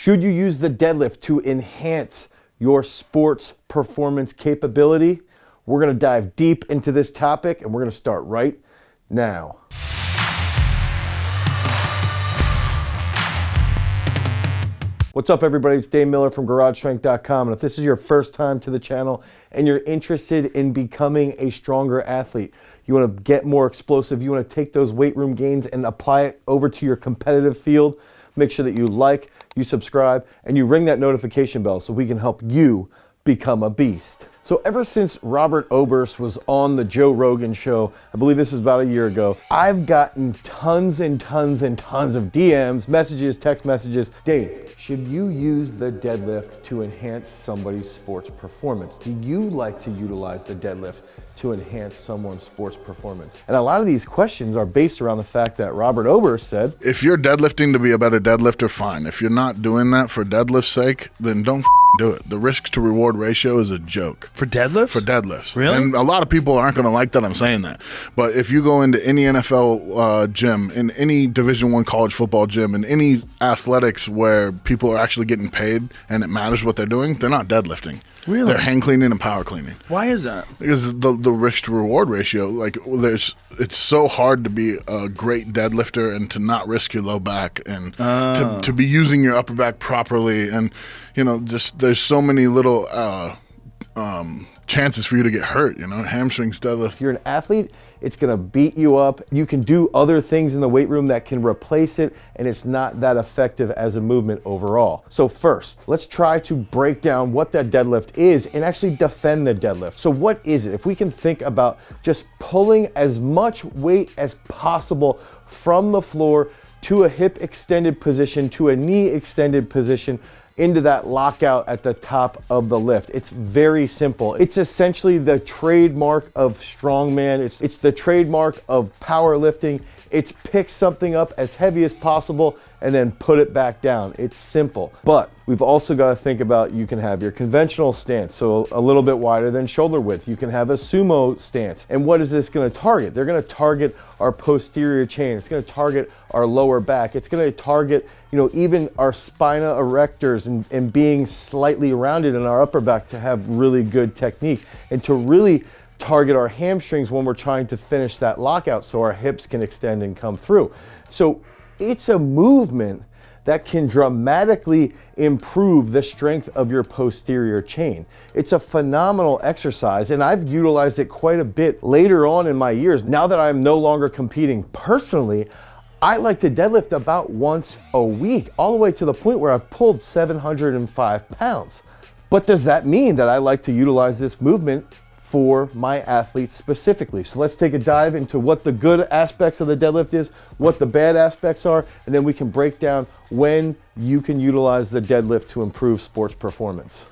Should you use the deadlift to enhance your sports performance capability? We're gonna dive deep into this topic and we're gonna start right now. What's up, everybody? It's Dane Miller from GarageStrength.com, and if this is your first time to the channel and you're interested in becoming a stronger athlete, you want to get more explosive, you want to take those weight room gains and apply it over to your competitive field, make sure that you like, you subscribe, and you ring that notification bell so we can help you become a beast. So ever since Robert Oberst was on the Joe Rogan show, I believe this was about a year ago, I've gotten tons and tons and tons of DMs, messages, text messages. Dave, should you use the deadlift to enhance somebody's sports performance? Do you like to utilize the deadlift to enhance someone's sports performance? And a lot of these questions are based around the fact that Robert Oberst said, if you're deadlifting to be a better deadlifter, fine. If you're not doing that for deadlift's sake, then don't do it. The risk to reward ratio is a joke. For deadlifts? For deadlifts. Really? And a lot of people aren't going to like that I'm saying that. But if you go into any NFL gym, in any Division I college football gym, in any athletics where people are actually getting paid and it matters what they're doing, they're not deadlifting. Really? They're hang cleaning and power cleaning. Why is that? Because the risk to reward ratio, like it's so hard to be a great deadlifter and to not risk your low back and to be using your upper back properly, and just there's so many little chances for you to get hurt. Hamstrings, deadlift. if you're an athlete, it's gonna beat you up. You can do other things in the weight room that can replace it, and it's not that effective as a movement overall. So first, let's try to break down what that deadlift is and actually defend the deadlift. So what is it? If we can think about just pulling as much weight as possible from the floor to a hip extended position, to a knee extended position, into that lockout at the top of the lift. It's very simple. It's essentially the trademark of strongman. It's the trademark of powerlifting. It's pick something up as heavy as possible and then put it back down. It's simple. But we've also got to think about, you can have your conventional stance, so a little bit wider than shoulder width. You can have a sumo stance. And what is this going to target? They're going to target our posterior chain. It's going to target our lower back. It's going to target, even our spina erectors and being slightly rounded in our upper back to have really good technique and to really target our hamstrings when we're trying to finish that lockout so our hips can extend and come through. So it's a movement that can dramatically improve the strength of your posterior chain. It's a phenomenal exercise, and I've utilized it quite a bit later on in my years. Now that I'm no longer competing personally, I like to deadlift about once a week, all the way to the point where I've pulled 705 pounds. But does that mean that I like to utilize this movement for my athletes specifically? So let's take a dive into what the good aspects of the deadlift is, what the bad aspects are, and then we can break down when you can utilize the deadlift to improve sports performance.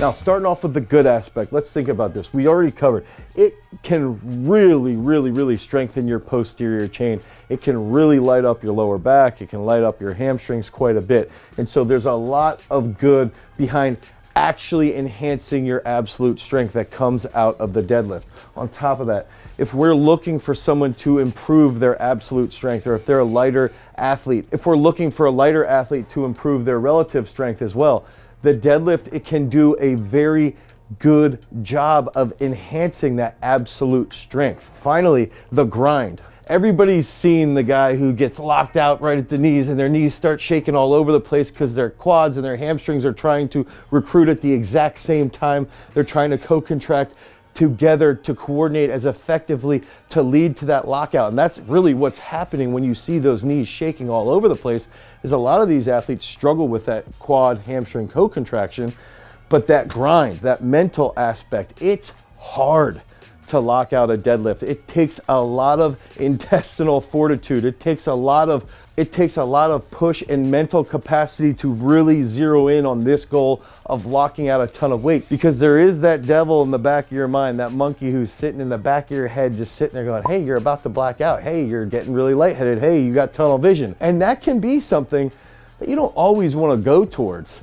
Now, starting off with the good aspect, let's think about this. We already covered, it can really, really, really strengthen your posterior chain. It can really light up your lower back. It can light up your hamstrings quite a bit. And so there's a lot of good behind actually enhancing your absolute strength that comes out of the deadlift. On top of that, if we're looking for someone to improve their absolute strength, or if they're a lighter athlete, if we're looking for a lighter athlete to improve their relative strength as well, the deadlift, it can do a very good job of enhancing that absolute strength. Finally, the grind. Everybody's seen the guy who gets locked out right at the knees and their knees start shaking all over the place because their quads and their hamstrings are trying to recruit at the exact same time. They're trying to co-contract together to coordinate as effectively to lead to that lockout. And that's really what's happening when you see those knees shaking all over the place, is a lot of these athletes struggle with that quad hamstring co-contraction. But that grind, that mental aspect, it's hard to lock out a deadlift. It takes a lot of intestinal fortitude. It takes a lot of push and mental capacity to really zero in on this goal of locking out a ton of weight, because there is that devil in the back of your mind, that monkey who's sitting in the back of your head, just sitting there going, hey, you're about to black out. Hey, you're getting really lightheaded. Hey, you got tunnel vision. And that can be something that you don't always want to go towards.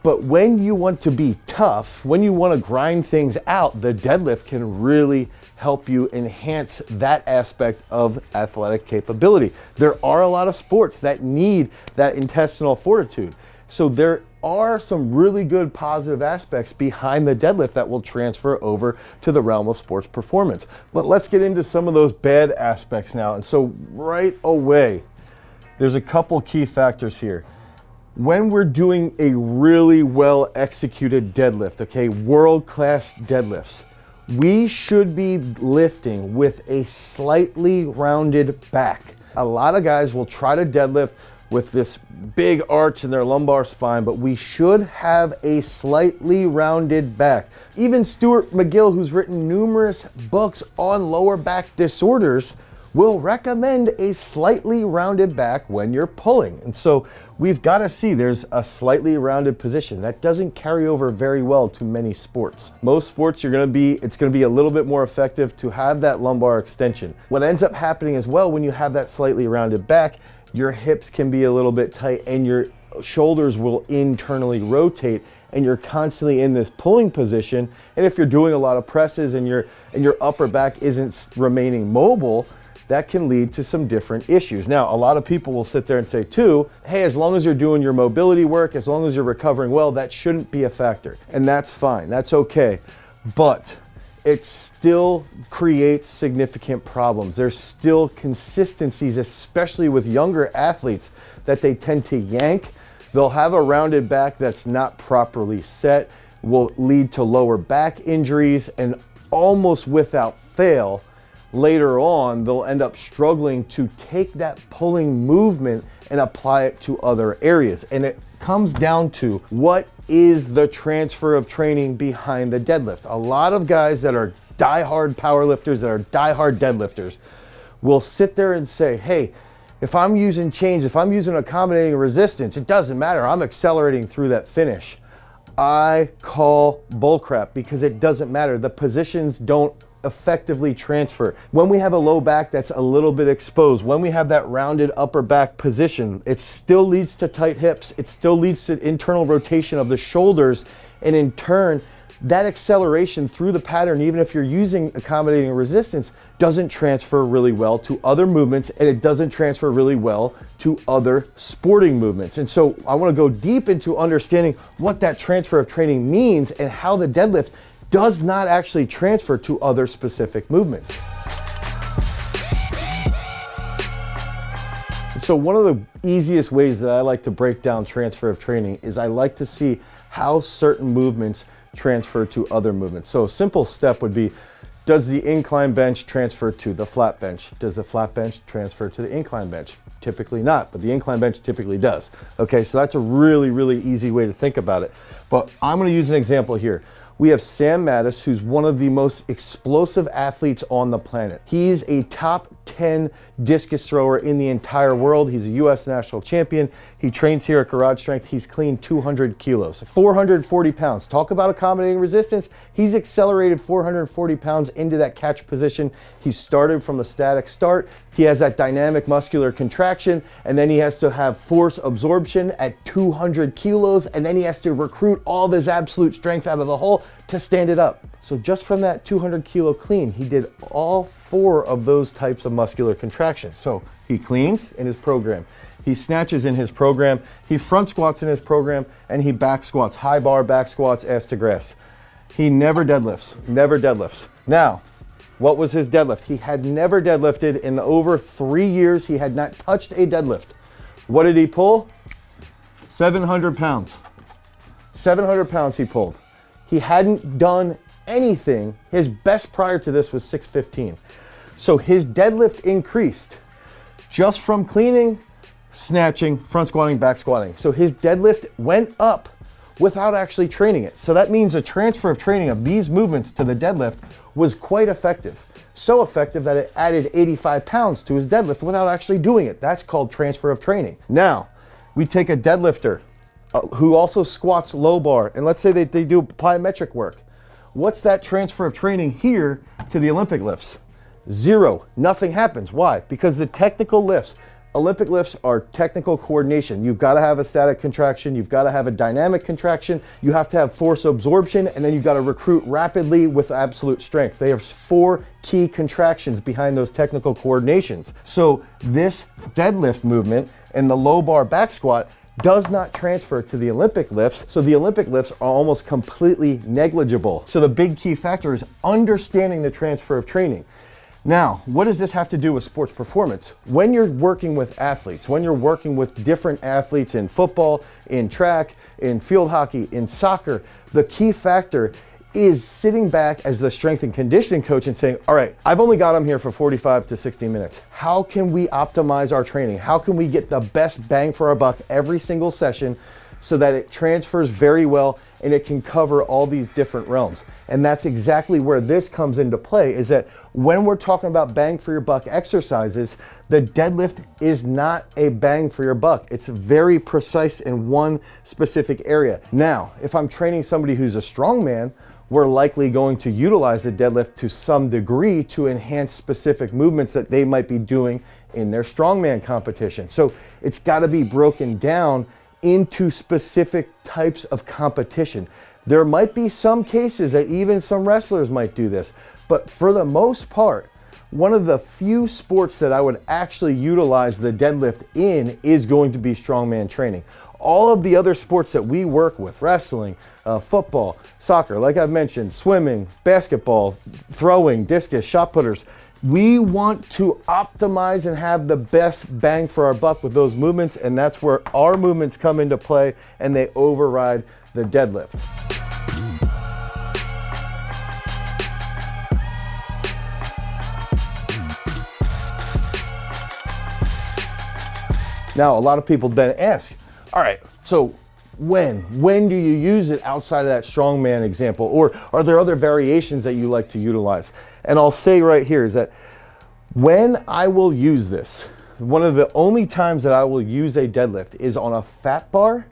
But when you want to be tough, when you want to grind things out, the deadlift can really help you enhance that aspect of athletic capability. There are a lot of sports that need that intestinal fortitude. So there are some really good positive aspects behind the deadlift that will transfer over to the realm of sports performance. But let's get into some of those bad aspects now. And so right away, there's a couple key factors here. When we're doing a really well executed deadlift, okay, world-class deadlifts, we should be lifting with a slightly rounded back. A lot of guys will try to deadlift with this big arch in their lumbar spine, but we should have a slightly rounded back. Even Stuart McGill, who's written numerous books on lower back disorders, will recommend a slightly rounded back when you're pulling. And so we've got to see there's a slightly rounded position. That doesn't carry over very well to many sports. Most sports, it's going to be a little bit more effective to have that lumbar extension. What ends up happening as well when you have that slightly rounded back, your hips can be a little bit tight and your shoulders will internally rotate, and you're constantly in this pulling position. And if you're doing a lot of presses and your upper back isn't remaining mobile, that can lead to some different issues. Now, a lot of people will sit there and say too, hey, as long as you're doing your mobility work, as long as you're recovering well, that shouldn't be a factor. And that's fine, that's okay. But it still creates significant problems. There's still consistencies, especially with younger athletes, that they tend to yank. They'll have a rounded back that's not properly set, will lead to lower back injuries, and almost without fail, later on, they'll end up struggling to take that pulling movement and apply it to other areas. And it comes down to, what is the transfer of training behind the deadlift? A lot of guys that are diehard powerlifters, that are diehard deadlifters, will sit there and say, hey, if I'm using chains, if I'm using accommodating resistance, it doesn't matter, I'm accelerating through that finish. I call bullcrap, because it doesn't matter. The positions don't effectively transfer. When we have a low back that's a little bit exposed, when we have that rounded upper back position, it still leads to tight hips, it still leads to internal rotation of the shoulders, and in turn, that acceleration through the pattern, even if you're using accommodating resistance, doesn't transfer really well to other movements, and it doesn't transfer really well to other sporting movements. And so I want to go deep into understanding what that transfer of training means and how the deadlift does not actually transfer to other specific movements. So one of the easiest ways that I like to break down transfer of training is I like to see how certain movements transfer to other movements. So a simple step would be, does the incline bench transfer to the flat bench? Does the flat bench transfer to the incline bench? Typically not, but the incline bench typically does. Okay, so that's a really, really easy way to think about it. But I'm gonna use an example here. We have Sam Mattis, who's one of the most explosive athletes on the planet. He's a top 10 discus thrower in the entire world. He's a US national champion. He trains here at Garage Strength. He's cleaned 200 kilos, 440 pounds. Talk about accommodating resistance. He's accelerated 440 pounds into that catch position. He started from a static start. He has that dynamic muscular contraction, and then he has to have force absorption at 200 kilos, and then he has to recruit all of his absolute strength out of the hole to stand it up. So just from that 200 kilo clean, he did all 4 of those types of muscular contractions. So he cleans in his program, he snatches in his program, he front squats in his program, and he back squats, high bar back squats, ass to grass. He never deadlifts, never deadlifts. Now, what was his deadlift? He had never deadlifted in over 3 years. He had not touched a deadlift. What did he pull? 700 pounds. 700 pounds he pulled. He hadn't done anything. His best prior to this was 615. So his deadlift increased just from cleaning, snatching, front squatting, back squatting. So his deadlift went up without actually training it. So that means a transfer of training of these movements to the deadlift was quite effective. So effective that it added 85 pounds to his deadlift without actually doing it. That's called transfer of training. Now, we take a deadlifter who also squats low bar, and let's say they do plyometric work. What's that transfer of training here to the Olympic lifts? Zero. Nothing happens. Why? Because the technical lifts, Olympic lifts are technical coordination. You've got to have a static contraction, you've got to have a dynamic contraction, you have to have force absorption, and then you've got to recruit rapidly with absolute strength. They have 4 key contractions behind those technical coordinations. So this deadlift movement and the low bar back squat does not transfer to the Olympic lifts, so the Olympic lifts are almost completely negligible. So the big key factor is understanding the transfer of training. Now, what does this have to do with sports performance? When you're working with athletes, when you're working with different athletes in football, in track, in field hockey, in soccer, the key factor is sitting back as the strength and conditioning coach and saying, all right, I've only got them here for 45 to 60 minutes. How can we optimize our training? How can we get the best bang for our buck every single session so that it transfers very well and it can cover all these different realms? And that's exactly where this comes into play, is that when we're talking about bang for your buck exercises, the deadlift is not a bang for your buck. It's very precise in one specific area. Now, if I'm training somebody who's a strongman, we're likely going to utilize the deadlift to some degree to enhance specific movements that they might be doing in their strongman competition. So it's got to be broken down into specific types of competition. There might be some cases that even some wrestlers might do this, but for the most part, one of the few sports that I would actually utilize the deadlift in is going to be strongman training. All of the other sports that we work with, wrestling, football, soccer, like I've mentioned, swimming, basketball, throwing, discus, shot putters, we want to optimize and have the best bang for our buck with those movements, and that's where our movements come into play and they override the deadlift. Now, a lot of people then ask, all right, so when do you use it outside of that strongman example? Or are there other variations that you like to utilize? And I'll say right here is that when I will use this, one of the only times that I will use a deadlift is on a fat bar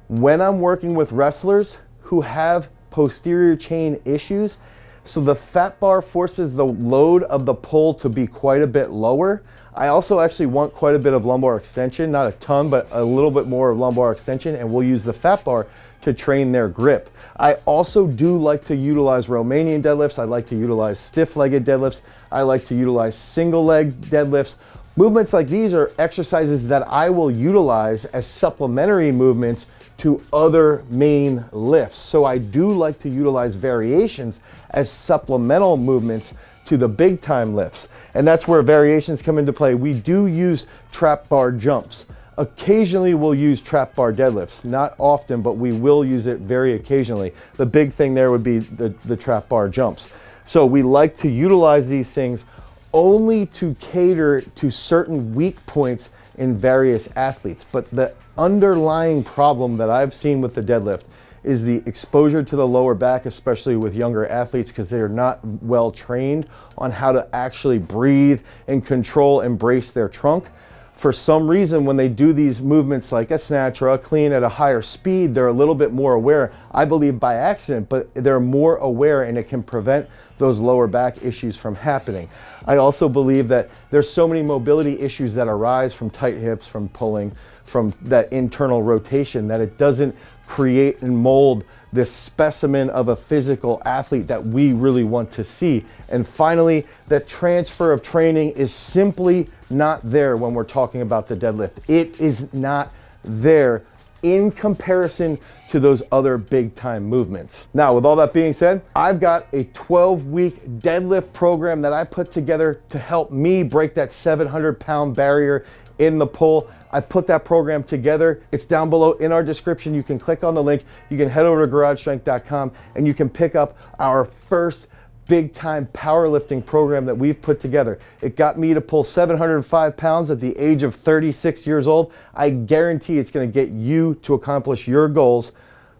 when I'm working with wrestlers who have posterior chain issues. So the fat bar forces the load of the pull to be quite a bit lower. I also actually want quite a bit of lumbar extension, not a ton, but a little bit more of lumbar extension, and we'll use the fat bar to train their grip. I also do like to utilize Romanian deadlifts. I like to utilize stiff-legged deadlifts. I like to utilize single-leg deadlifts. Movements like these are exercises that I will utilize as supplementary movements to other main lifts. So I do like to utilize variations as supplemental movements to the big time lifts. And that's where variations come into play. We do use trap bar jumps. Occasionally we'll use trap bar deadlifts, not often, but we will use it very occasionally. The big thing there would be the trap bar jumps. So we like to utilize these things only to cater to certain weak points in various athletes. But the underlying problem that I've seen with the deadlift is the exposure to the lower back, especially with younger athletes, because they're not well trained on how to actually breathe and control and brace their trunk. For some reason, when they do these movements like a snatch or a clean at a higher speed, they're a little bit more aware, I believe by accident, but they're more aware and it can prevent those lower back issues from happening. I also believe that there's so many mobility issues that arise from tight hips, from pulling, from that internal rotation, that it doesn't create and mold this specimen of a physical athlete that we really want to see. And finally, the transfer of training is simply not there when we're talking about the deadlift. It is not there in comparison to those other big time movements. Now, with all that being said, I've got a 12-week deadlift program that I put together to help me break that 700-pound barrier in the pull. I put that program together. It's down below in our description. You can click on the link. You can head over to garagestrength.com and you can pick up our first big time powerlifting program that we've put together. It got me to pull 705 pounds at the age of 36 years old. I guarantee it's going to get you to accomplish your goals,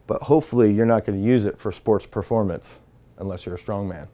but hopefully you're not going to use it for sports performance unless you're a strong man.